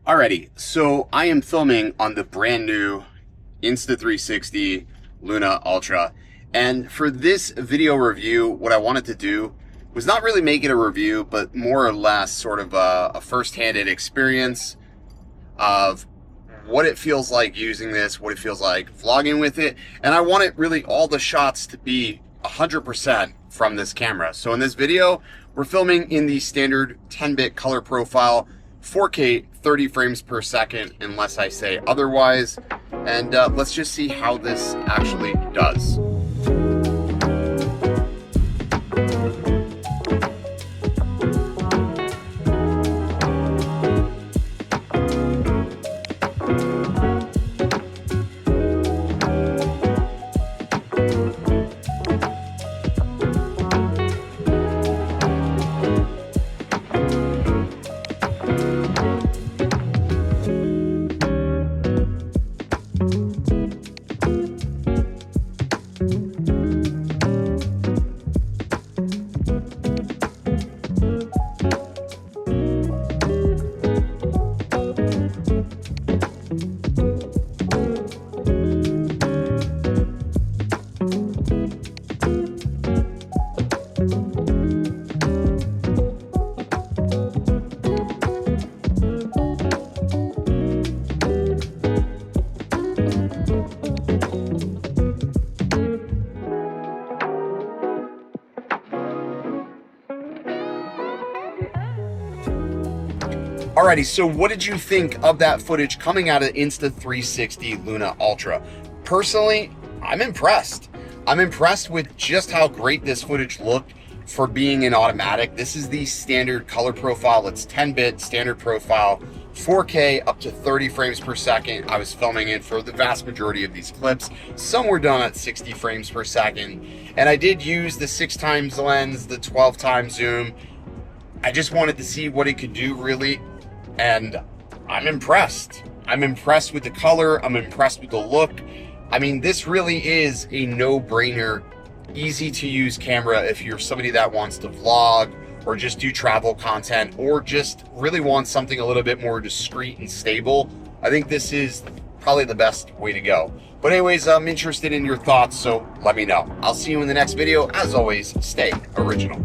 Alrighty, so I am filming on the brand new Insta360 Luna Ultra. And for this video review, what I wanted to do was not really make it a review, but more or less sort of a first-handed experience of what it feels like using this, what it feels like vlogging with it. And I wanted really all the shots to be 100% from this camera. So in this video, we're filming in the standard 10-bit color profile, 4K 30 frames per second, unless I say otherwise. And let's just see how this actually does. Alrighty, so what did you think of that footage coming out of Insta360 Luna Ultra? Personally, I'm impressed. I'm impressed with just how great this footage looked for being an automatic. This is the standard color profile. It's 10-bit standard profile, 4K up to 30 frames per second. I was filming it for the vast majority of these clips. Some were done at 60 frames per second. And I did use the 6x lens, the 12x zoom. I just wanted to see what it could do really. And I'm impressed. I'm impressed with the color. I'm impressed with the look. I mean, this really is a no-brainer, easy to use camera if you're somebody that wants to vlog or just do travel content or just really wants something a little bit more discreet and stable. I think this is probably the best way to go. But anyways, I'm interested in your thoughts, so let me know. I'll see you in the next video. As always, stay original.